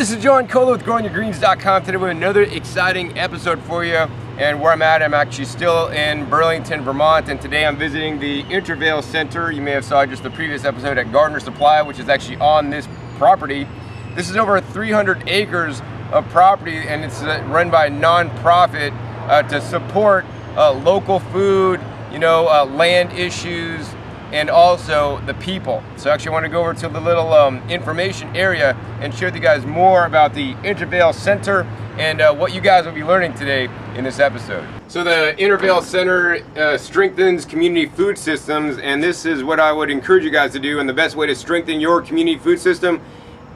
this is John Colo with growingyourgreens.com. Today with another exciting episode for you. And where I'm at, I'm actually still in Burlington, Vermont, and today I'm visiting the Intervale Center. You may have saw just the previous episode at Gardener Supply, which is actually on this property. This is over 300 acres of property, and it's run by a non-profit to support local food, land issues, and also the people. So actually I want to go over to the little information area and share with you guys more about the Intervale Center and what you guys will be learning today in this episode. So the Intervale Center strengthens community food systems, and this is what I would encourage you guys to do. And the best way to strengthen your community food system,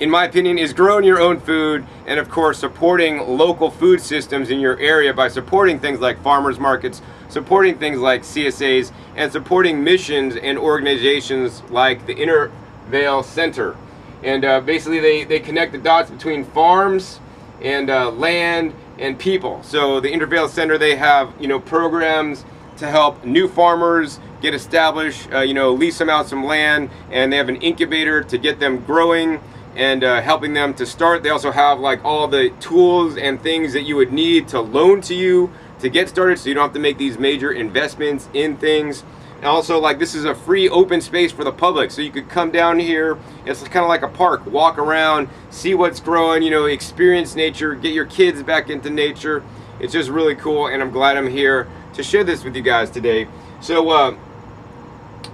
in my opinion, is growing your own food and of course supporting local food systems in your area by supporting things like farmers markets, supporting things like CSAs, and supporting missions and organizations like the Intervale Center. And basically they connect the dots between farms and land and people. So the Intervale Center, they have programs to help new farmers get established, lease them out some land, and they have an incubator to get them growing and helping them to start. They also have like all the tools and things that you would need to loan to you to get started, so you don't have to make these major investments in things. And also, like, this is a free open space for the public, so you could come down here. It's kind of like a park, walk around, see what's growing, experience nature, get your kids back into nature. It's just really cool, and I'm glad I'm here to share this with you guys today. So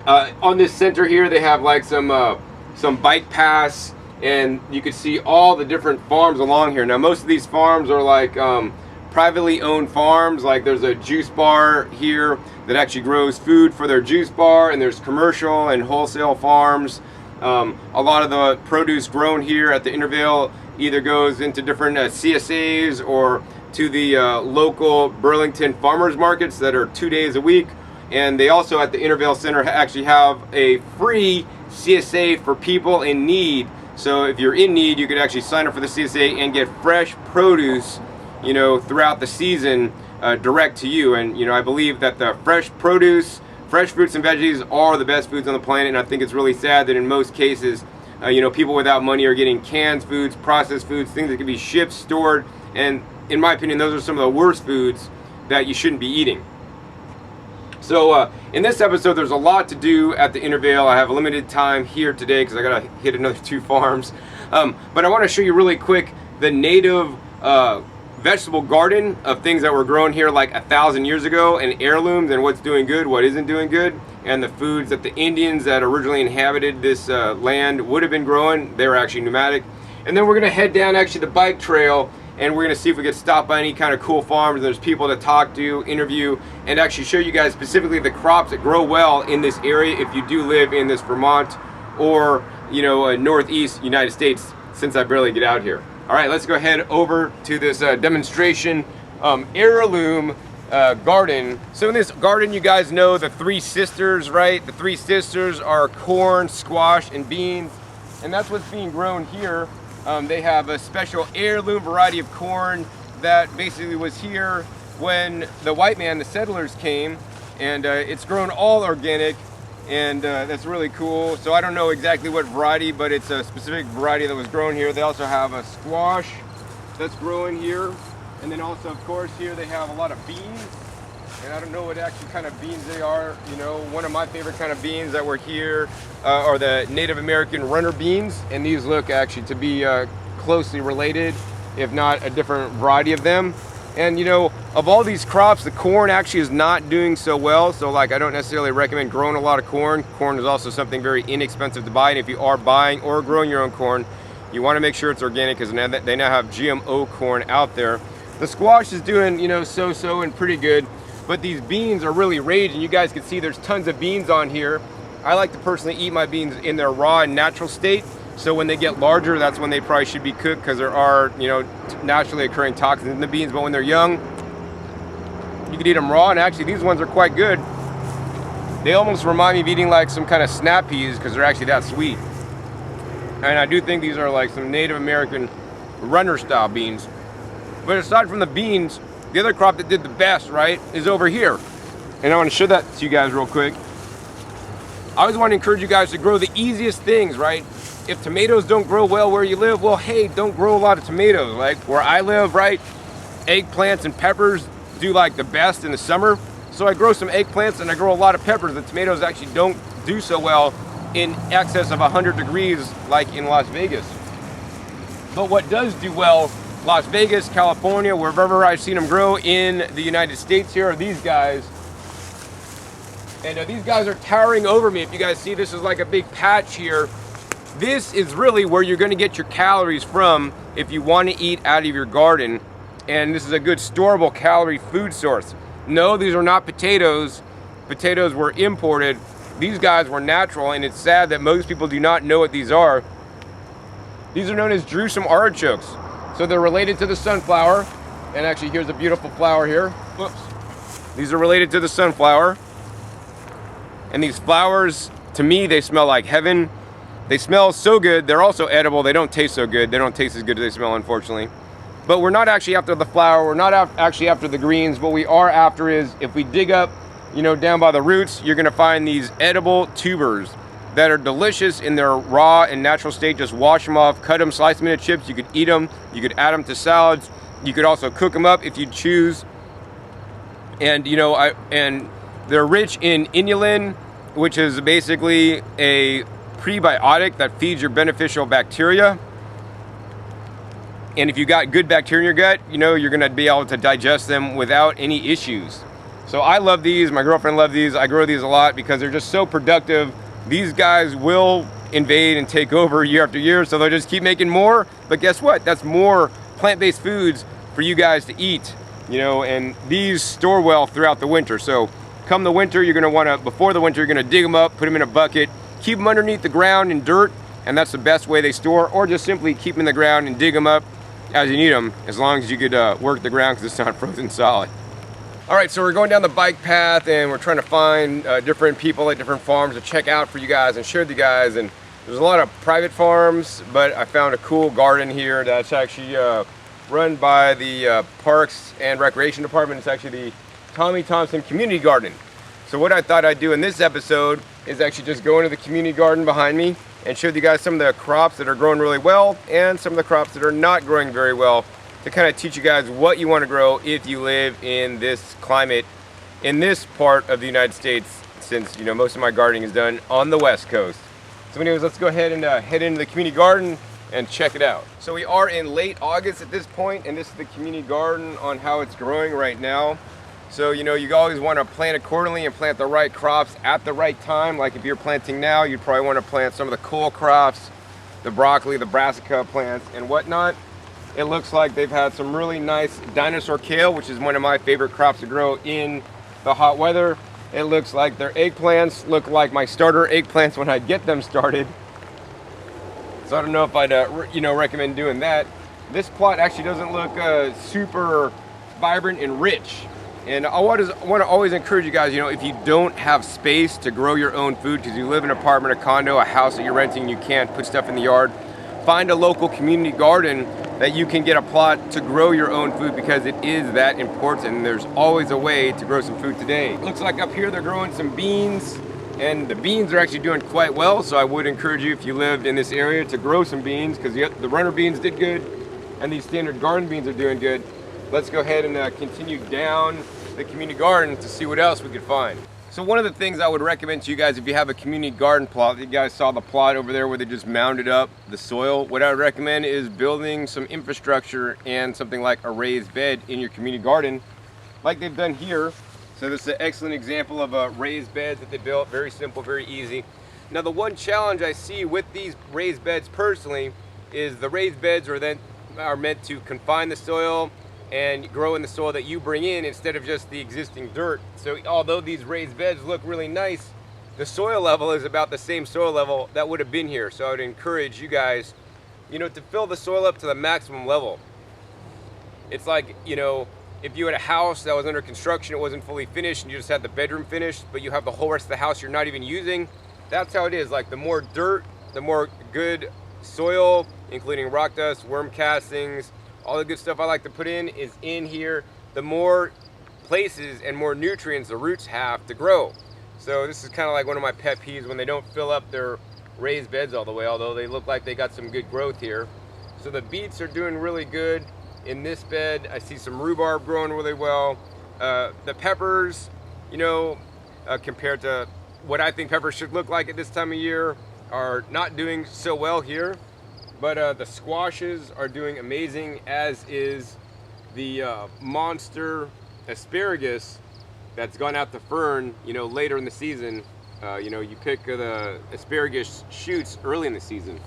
on this center here, they have like some bike paths, and you can see all the different farms along here. Now most of these farms are like privately owned farms. Like there's a juice bar here that actually grows food for their juice bar, and there's commercial and wholesale farms. A lot of the produce grown here at the Intervale either goes into different CSAs or to the local Burlington farmers markets that are 2 days a week. And they also at the Intervale Center actually have a free CSA for people in need. So if you're in need, you could actually sign up for the CSA and get fresh produce throughout the season direct to you. And I believe that the fresh produce, fresh fruits and veggies are the best foods on the planet, and I think it's really sad that in most cases people without money are getting canned foods, processed foods, things that can be shipped, stored, and in my opinion those are some of the worst foods that you shouldn't be eating. So in this episode there's a lot to do at the Intervale. I have a limited time here today because I gotta hit another 2 farms, but I want to show you really quick the native vegetable garden of things that were grown here like 1,000 years ago, and heirlooms, and what's doing good, what isn't doing good, and the foods that the Indians that originally inhabited this land would have been growing. They were actually nomadic. And then we're gonna head down actually the bike trail, and we're gonna see if we get stopped by any kind of cool farms. There's people to talk to, interview, and actually show you guys specifically the crops that grow well in this area if you do live in this Vermont or northeast United States, since I barely get out here. All right, let's go ahead over to this demonstration heirloom garden. So in this garden, you guys know the 3 sisters, right? The 3 sisters are corn, squash, and beans, and that's what's being grown here. They have a special heirloom variety of corn that basically was here when the white man, the settlers, came, and it's grown all organic, and that's really cool. So I don't know exactly what variety, but it's a specific variety that was grown here. They also have a squash that's growing here, and then also of course here they have a lot of beans, and I don't know what actual kind of beans they are. One of my favorite kind of beans that were here are the Native American runner beans, and these look actually to be closely related, if not a different variety of them. And of all these crops, the corn actually is not doing so well. So like I don't necessarily recommend growing a lot of corn. Corn is also something very inexpensive to buy, and if you are buying or growing your own corn, you want to make sure it's organic, because they now have GMO corn out there. The squash is doing so-so and pretty good, but these beans are really raging. You guys can see there's tons of beans on here. I like to personally eat my beans in their raw and natural state. So when they get larger, that's when they probably should be cooked, because there are naturally occurring toxins in the beans. But when they're young, you can eat them raw, and actually these ones are quite good. They almost remind me of eating like some kind of snap peas, because they're actually that sweet. And I do think these are like some Native American runner style beans. But aside from the beans, the other crop that did the best, right, is over here. And I want to show that to you guys real quick. I always want to encourage you guys to grow the easiest things, right? if tomatoes don't grow well where you live, well, hey, don't grow a lot of tomatoes. Like where I live, right, eggplants and peppers do like the best in the summer. So I grow some eggplants and I grow a lot of peppers. The tomatoes actually don't do so well in excess of 100 degrees like in Las Vegas. But what does do well, Las Vegas, California, wherever I've seen them grow in the United States here, are these guys. And these guys are towering over me. If you guys see, this is like a big patch here. This is really where you're gonna get your calories from if you wanna eat out of your garden. And this is a good storable calorie food source. No, these are not potatoes. Potatoes were imported. These guys were natural, and it's sad that most people do not know what these are. These are known as Jerusalem artichokes. So they're related to the sunflower. And actually, here's a beautiful flower here. Whoops. These are related to the sunflower. And these flowers, to me, they smell like heaven. They smell so good. They're also edible. They don't taste so good. They don't taste as good as they smell, unfortunately. But we're not actually after the flower. We're not actually after the greens. What we are after is, if we dig up, you know, down by the roots, you're gonna find these edible tubers that are delicious in their raw and natural state. Just wash them off, cut them, slice them into chips. You could eat them. You could add them to salads. You could also cook them up if you choose. And, you know, and they're rich in inulin, which is basically a prebiotic that feeds your beneficial bacteria. And if you got good bacteria in your gut, you know, you're gonna be able to digest them without any issues. So I love these, my girlfriend loves these. I grow these a lot because they're just so productive. These guys will invade and take over year after year, so they'll just keep making more. But guess what? That's more plant-based foods for you guys to eat, you know, and these store well throughout the winter. So come the winter, you're gonna wanna, before the winter, you're gonna dig them up, put them in a bucket, keep them underneath the ground in dirt, and that's the best way they store, or just simply keep them in the ground and dig them up as you need them, as long as you could work the ground because it's not frozen solid. All right, so we're going down the bike path and we're trying to find different people at different farms to check out for you guys and share with you guys. And there's a lot of private farms, but I found a cool garden here that's actually run by the Parks and Recreation Department. It's actually the Tommy Thompson Community Garden. So what I thought I'd do in this episode is actually just go into the community garden behind me and show you guys some of the crops that are growing really well and some of the crops that are not growing very well, to kind of teach you guys what you want to grow if you live in this climate in this part of the United States, since, you know, most of my gardening is done on the West Coast. So anyways, let's go ahead and head into the community garden and check it out. So we are in late August at this point, and this is the community garden on how it's growing right now. So, you know, you always want to plant accordingly and plant the right crops at the right time. Like if you're planting now, you'd probably want to plant some of the cool crops, the broccoli, the brassica plants and whatnot. It looks like they've had some really nice dinosaur kale, which is one of my favorite crops to grow in the hot weather. It looks like their eggplants look like my starter eggplants when I get them started. So I don't know if I'd you know, recommend doing that. This plot actually doesn't look super vibrant and rich. And I want to always encourage you guys, you know, if you don't have space to grow your own food because you live in an apartment, a condo, a house that you're renting, you can't put stuff in the yard, find a local community garden that you can get a plot to grow your own food, because it is that important, and there's always a way to grow some food today. Looks like up here they're growing some beans, and the beans are actually doing quite well, so I would encourage you, if you lived in this area, to grow some beans, because the runner beans did good and these standard garden beans are doing good. Let's go ahead and continue down the community garden to see what else we could find. So one of the things I would recommend to you guys, if you have a community garden plot, you guys saw the plot over there where they just mounded up the soil, what I would recommend is building some infrastructure and something like a raised bed in your community garden, like they've done here. So this is an excellent example of a raised bed that they built, very simple, very easy. Now the one challenge I see with these raised beds personally is the raised beds are meant to confine the soil and grow in the soil that you bring in instead of just the existing dirt. So although these raised beds look really nice, the soil level is about the same soil level that would have been here. So I would encourage you guys, you know, to fill the soil up to the maximum level. It's like, you know, if you had a house that was under construction, it wasn't fully finished, and you just had the bedroom finished, but you have the whole rest of the house you're not even using. That's how it is. Like the more dirt, the more good soil, including rock dust, worm castings, all the good stuff I like to put in is in here, the more places and more nutrients the roots have to grow. So this is kind of like one of my pet peeves, when they don't fill up their raised beds all the way, although they look like they got some good growth here. So the beets are doing really good in this bed. I see some rhubarb growing really well. The peppers, you know, compared to what I think peppers should look like at this time of year, are not doing so well here. But the squashes are doing amazing, as is the monster asparagus that's gone out to fern, you know, later in the season. You know, you pick the asparagus shoots early in the season.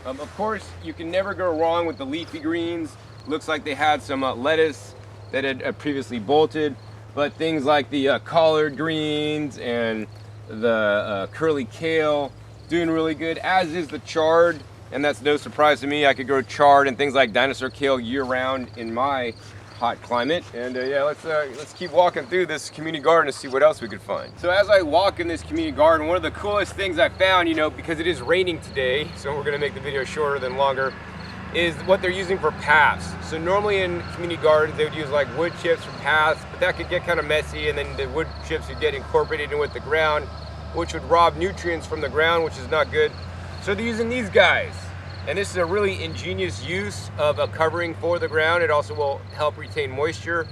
Of course, you can never go wrong with the leafy greens. Looks like they had some lettuce that had previously bolted, but things like the collard greens and the curly kale doing really good, as is the chard. And that's no surprise to me. I could grow chard and things like dinosaur kale year-round in my hot climate. And yeah, let's keep walking through this community garden to see what else we could find. So as I walk in this community garden, one of the coolest things I found, you know, because it is raining today, so we're gonna make the video shorter than longer, is what they're using for paths. So normally in community gardens, they would use like wood chips for paths, but that could get kind of messy, and then the wood chips would get incorporated in with the ground, which would rob nutrients from the ground, which is not good. So they're using these guys. And this is a really ingenious use of a covering for the ground. It also will help retain moisture.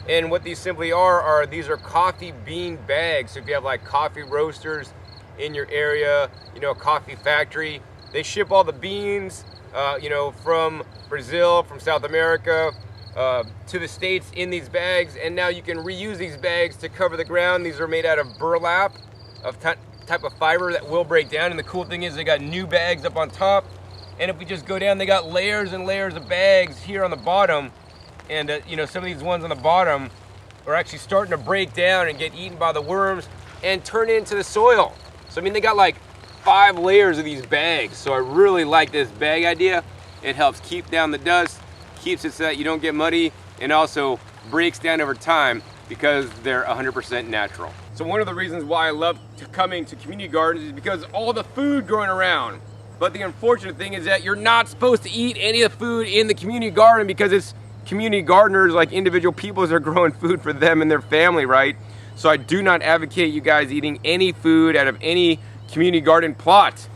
And what these simply are these are coffee bean bags. So if you have like coffee roasters in your area, you know, a coffee factory, they ship all the beans, you know, from Brazil, from South America, to the States in these bags. And now you can reuse these bags to cover the ground. These are made out of burlap, of type of fiber that will break down. And the cool thing is they got new bags up on top. And if we just go down, they got layers and layers of bags here on the bottom. And you know, some of these ones on the bottom are actually starting to break down and get eaten by the worms and turn into the soil. So I mean, they got like 5 layers of these bags. So I really like this bag idea. It helps keep down the dust, keeps it so that you don't get muddy, and also breaks down over time because they're 100% natural. So one of the reasons why I love coming to community gardens is because all the food growing around. But the unfortunate thing is that you're not supposed to eat any of the food in the community garden, because it's community gardeners, like individual people, that are growing food for them and their family, right? So I do not advocate you guys eating any food out of any community garden plot.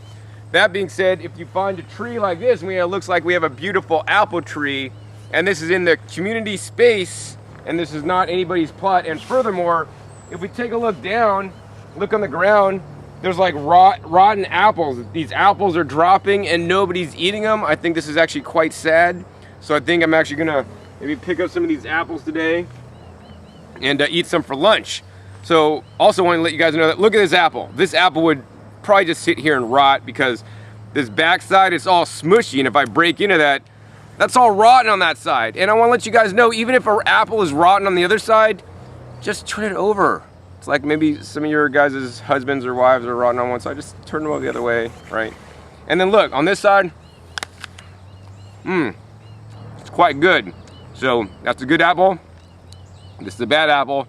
That being said, if you find a tree like this, and it looks like we have a beautiful apple tree, and this is in the community space, and this is not anybody's plot, and furthermore, if we take a look down, look on the ground, there's like rotten apples. These apples are dropping and nobody's eating them. I think this is actually quite sad. So I think I'm actually gonna maybe pick up some of these apples today and eat some for lunch. So also want to let you guys know that, look at this apple. This apple would probably just sit here and rot, because this backside, it's all smushy, and if I break into that, that's all rotten on that side. And I want to let you guys know, even if an apple is rotten on the other side, just turn it over. It's like maybe some of your guys' husbands or wives are rotten on one side, just turn them over the other way, right? And then look, on this side, it's quite good. So that's a good apple, this is a bad apple,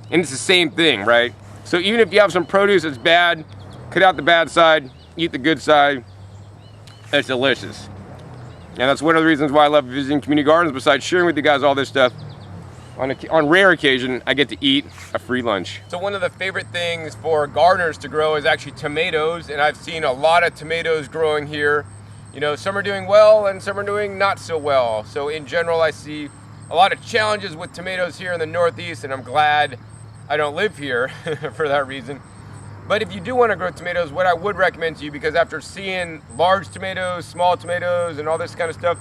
and it's the same thing, right? So even if you have some produce that's bad, cut out the bad side, eat the good side. It's delicious. And that's one of the reasons why I love visiting community gardens, besides sharing with you guys all this stuff. On rare occasion, I get to eat a free lunch. So one of the favorite things for gardeners to grow is actually tomatoes, and I've seen a lot of tomatoes growing here. You know, some are doing well and some are doing not so well. So in general, I see a lot of challenges with tomatoes here in the Northeast, and I'm glad I don't live here for that reason. But if you do want to grow tomatoes, what I would recommend to you, because after seeing large tomatoes, small tomatoes, and all this kind of stuff,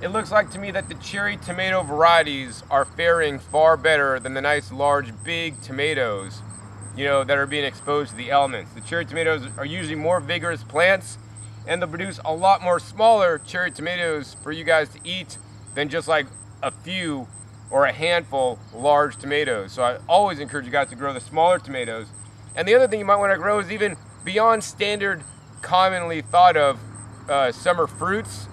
it looks like to me that the cherry tomato varieties are faring far better than the nice large big tomatoes, you know, that are being exposed to the elements. The cherry tomatoes are usually more vigorous plants, and they'll produce a lot more smaller cherry tomatoes for you guys to eat than just like a few or a handful large tomatoes. So I always encourage you guys to grow the smaller tomatoes. And the other thing you might want to grow is even beyond standard, commonly thought of summer fruits.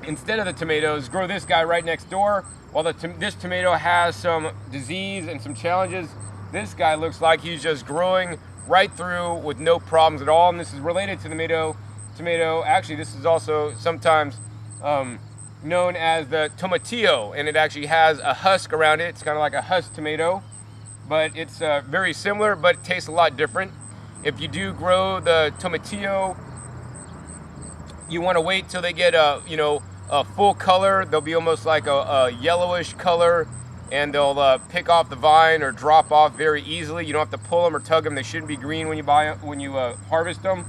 Instead of the tomatoes, grow this guy right next door. While this tomato has some disease and some challenges, this guy looks like he's just growing right through with no problems at all. And this is related to the tomato. Actually, this is also sometimes known as the tomatillo, and it actually has a husk around it. It's kind of like a husk tomato, but it's very similar, but it tastes a lot different. If you do grow the tomatillo, you want to wait till they get a full color. They'll be almost like a yellowish color, and they'll pick off the vine or drop off very easily. You don't have to pull them or tug them. They shouldn't be green when you harvest them.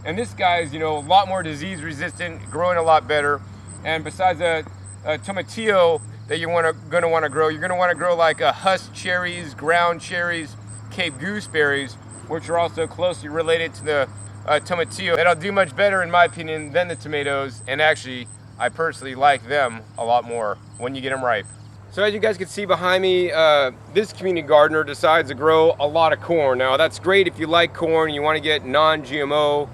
And this guy is a lot more disease resistant, growing a lot better. And besides a tomatillo that you're gonna want to grow, you're gonna want to grow like husk cherries, ground cherries, Cape gooseberries, which are also closely related to the tomatillo. That'll do much better in my opinion than the tomatoes, and actually I personally like them a lot more when you get them ripe. So as you guys can see behind me, this community gardener decides to grow a lot of corn. Now that's great if you like corn and you want to get non-GMO,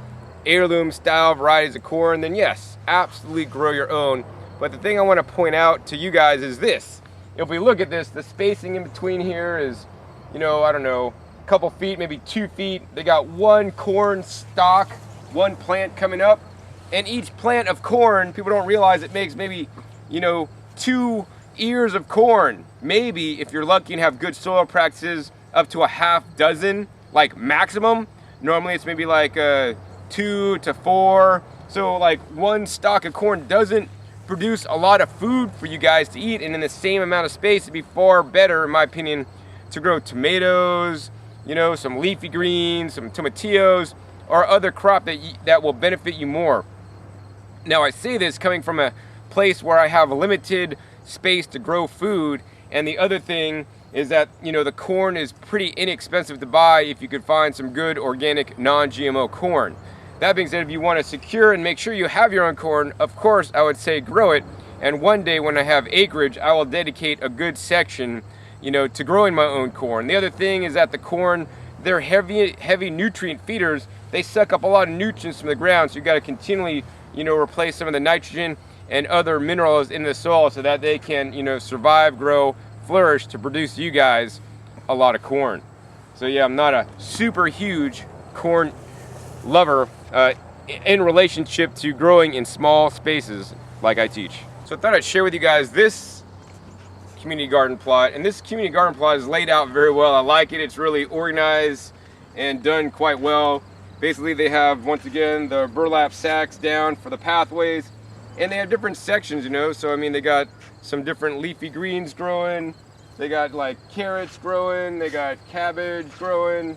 heirloom style varieties of corn, then yes, absolutely grow your own. But the thing I want to point out to you guys is this. If we look at this, the spacing in between here is, I don't know, a couple feet, maybe 2 feet. They got one corn stalk, one plant coming up. And each plant of corn, people don't realize it makes maybe, 2 ears of corn. Maybe, if you're lucky and have good soil practices, up to a half dozen, like maximum. Normally it's maybe like 2 to 4. So like one stalk of corn doesn't produce a lot of food for you guys to eat, and in the same amount of space it'd be far better, in my opinion, to grow tomatoes, some leafy greens, some tomatillos, or other crop that will benefit you more. Now I say this coming from a place where I have a limited space to grow food, and the other thing is that the corn is pretty inexpensive to buy if you could find some good organic non-GMO corn. That being said, if you want to secure and make sure you have your own corn, of course I would say grow it, and one day when I have acreage I will dedicate a good section to growing my own corn. The other thing is that the corn, they're heavy nutrient feeders. They suck up a lot of nutrients from the ground, so you got to continually replace some of the nitrogen and other minerals in the soil so that they can survive, grow, flourish to produce you guys a lot of corn. So yeah, I'm not a super huge corn lover in relationship to growing in small spaces like I teach. So I thought I'd share with you guys this community garden plot, and this community garden plot is laid out very well. I like it. It's really organized and done quite well. Basically they have, once again, the burlap sacks down for the pathways, and they have different sections, so I mean they got some different leafy greens growing, they got like carrots growing, they got cabbage growing,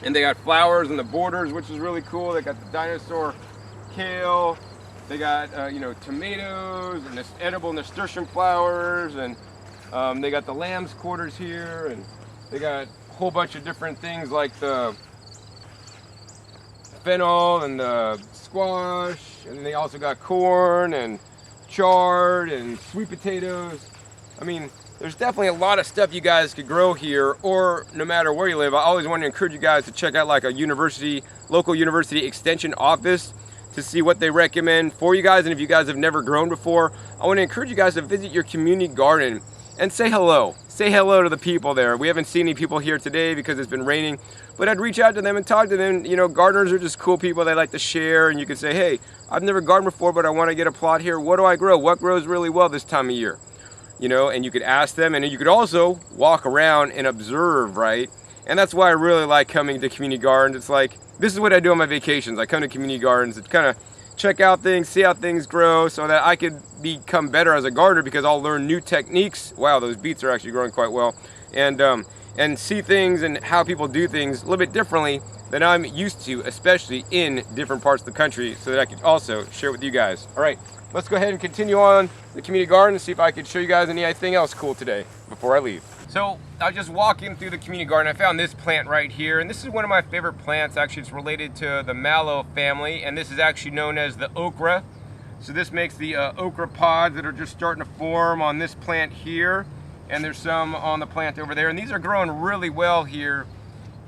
and they got flowers in the borders, which is really cool. They got the dinosaur kale, they got tomatoes and this edible nasturtium flowers, and they got the lamb's quarters here, and they got a whole bunch of different things like the fennel and the squash, and they also got corn and chard and sweet potatoes. I mean, there's definitely a lot of stuff you guys could grow here, or no matter where you live. I always want to encourage you guys to check out like a local university extension office to see what they recommend for you guys. And if you guys have never grown before, I want to encourage you guys to visit your community garden and say hello. Say hello to the people there. We haven't seen any people here today because it's been raining, but I'd reach out to them and talk to them. Gardeners are just cool people. They like to share, and you can say, hey, I've never gardened before, but I want to get a plot here. What do I grow? What grows really well this time of year? And you could ask them, and you could also walk around and observe, right? And that's why I really like coming to community gardens. It's like, this is what I do on my vacations. I come to community gardens to kind of check out things, see how things grow, so that I could become better as a gardener, because I'll learn new techniques. Wow, those beets are actually growing quite well. And see things and how people do things a little bit differently than I'm used to, especially in different parts of the country, so that I could also share it with you guys. All right, let's go ahead and continue on the community garden and see if I could show you guys anything else cool today before I leave. So I was just walking through the community garden. I found this plant right here, and this is one of my favorite plants. Actually, it's related to the mallow family, and this is actually known as the okra. So this makes the okra pods that are just starting to form on this plant here, and there's some on the plant over there, and these are growing really well here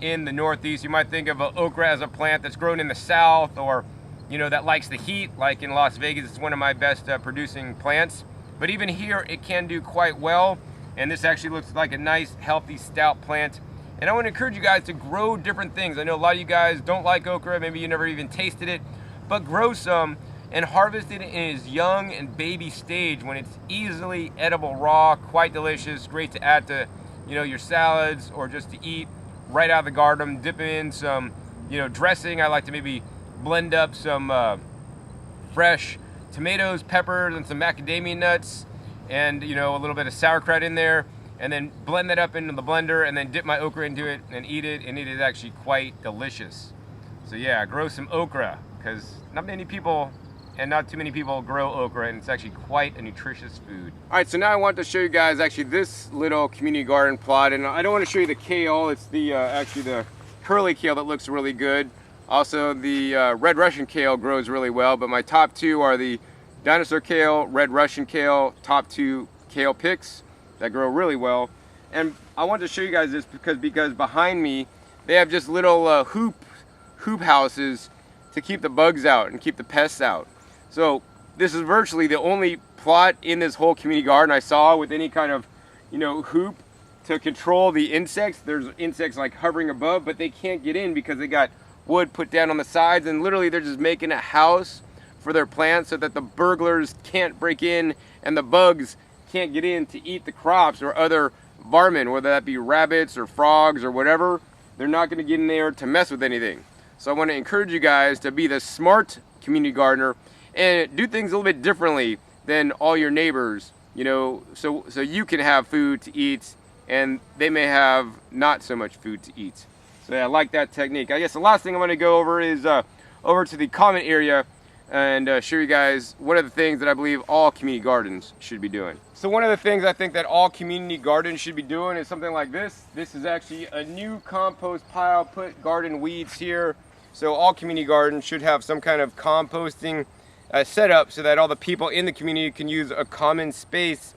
in the Northeast. You might think of okra as a plant that's grown in the South, or that likes the heat, like in Las Vegas. It's one of my best producing plants, but even here it can do quite well. And this actually looks like a nice, healthy, stout plant. And I want to encourage you guys to grow different things. I know a lot of you guys don't like okra, maybe you never even tasted it, but grow some and harvest it in its young and baby stage when it's easily edible raw, quite delicious, great to add to your salads or just to eat right out of the garden, dip in some, dressing. I like to maybe blend up some fresh tomatoes, peppers, and some macadamia nuts, and a little bit of sauerkraut in there, and then blend that up into the blender, and then dip my okra into it and eat it, and it is actually quite delicious. So yeah, grow some okra, because not many people and not too many people grow okra, and it's actually quite a nutritious food. All right, so now I want to show you guys actually this little community garden plot, and I don't want to show you the kale. It's the actually the curly kale that looks really good. Also, the red Russian kale grows really well, but my top two are the dinosaur kale, red Russian kale, top two kale picks that grow really well. And I want to show you guys this because behind me they have just little hoop houses to keep the bugs out and keep the pests out. So this is virtually the only plot in this whole community garden I saw with any kind of hoop to control the insects. There's insects like hovering above, but they can't get in because they got wood put down on the sides, and literally they're just making a house for their plants so that the burglars can't break in and the bugs can't get in to eat the crops or other varmin, whether that be rabbits or frogs or whatever. They're not going to get in there to mess with anything. So I want to encourage you guys to be the smart community gardener and do things a little bit differently than all your neighbors, so you can have food to eat and they may have not so much food to eat. So yeah, I like that technique. I guess the last thing I'm going to go over is over to the comment area and show you guys one of the things that I believe all community gardens should be doing. So one of the things I think that all community gardens should be doing is something like this. This is actually a new compost pile. Put garden weeds here. So all community gardens should have some kind of composting set up so that all the people in the community can use a common space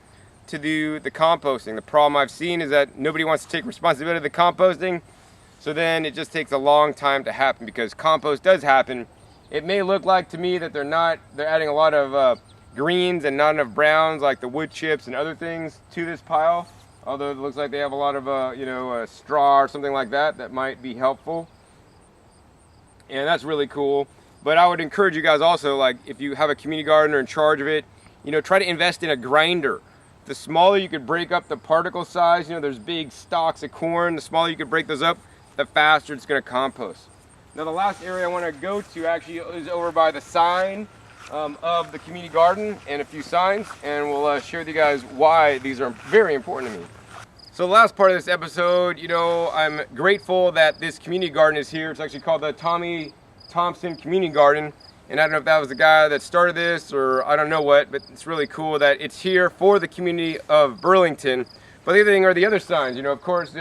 to do the composting. The problem I've seen is that nobody wants to take responsibility of the composting, so then it just takes a long time to happen because compost does happen. It may look like to me that they're adding a lot of greens and not enough browns like the wood chips and other things to this pile, although it looks like they have a lot of straw or something like that might be helpful, and that's really cool. But I would encourage you guys also, like if you have a community garden or in charge of it, try to invest in a grinder. The smaller you could break up the particle size, there's big stalks of corn, the smaller you could break those up, the faster it's going to compost. Now the last area I want to go to actually is over by the sign of the community garden and a few signs, and we'll share with you guys why these are very important to me. So the last part of this episode, I'm grateful that this community garden is here. It's actually called the Tommy Thompson Community Garden, and I don't know if that was the guy that started this or I don't know what, but it's really cool that it's here for the community of Burlington. But the other thing are the other signs, of course,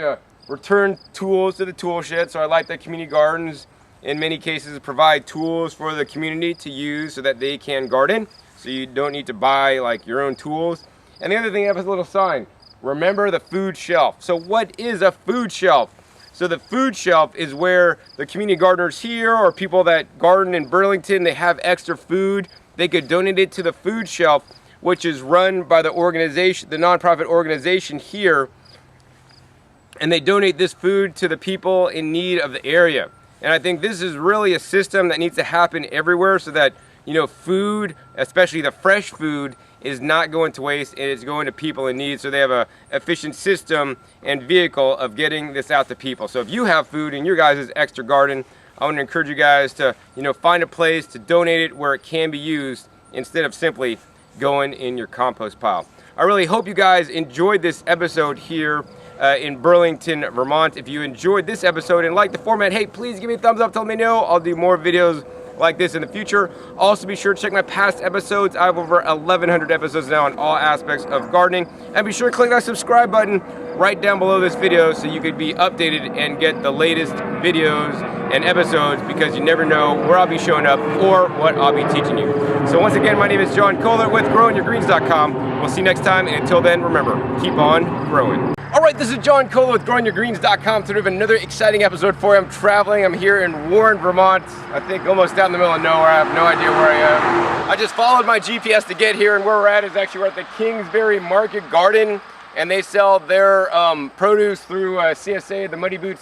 return tools to the tool shed. So I like that community gardens in many cases provide tools for the community to use so that they can garden, so you don't need to buy like your own tools. And the other thing, I have a little sign, remember the food shelf. So what is a food shelf? So the food shelf is where the community gardeners here or people that garden in Burlington, they have extra food, they could donate it to the food shelf, which is run by the organization, the nonprofit organization here, and they donate this food to the people in need of the area. And I think this is really a system that needs to happen everywhere so that, food, especially the fresh food, is not going to waste and it's going to people in need, so they have a efficient system and vehicle of getting this out to people. So if you have food in your guys' extra garden, I want to encourage you guys to, find a place to donate it where it can be used instead of simply going in your compost pile. I really hope you guys enjoyed this episode here in Burlington, Vermont. If you enjoyed this episode and like the format, hey, please give me a thumbs up, tell me no. I'll do more videos like this in the future. Also be sure to check my past episodes. I have over 1,100 episodes now on all aspects of gardening. And be sure to click that subscribe button right down below this video so you could be updated and get the latest videos and episodes, because you never know where I'll be showing up or what I'll be teaching you. So once again, my name is John Kohler with growingyourgreens.com. We'll see you next time, and until then, remember, keep on growing. Alright, this is John Kohler with growingyourgreens.com. Today we have another exciting episode for you. I'm traveling. I'm here in Warren, Vermont. I think almost out in the middle of nowhere. I have no idea where I am. I just followed my GPS to get here, and where we're at is actually we're at the Kingsbury Market Garden, and they sell their produce through CSA, the Muddy Boots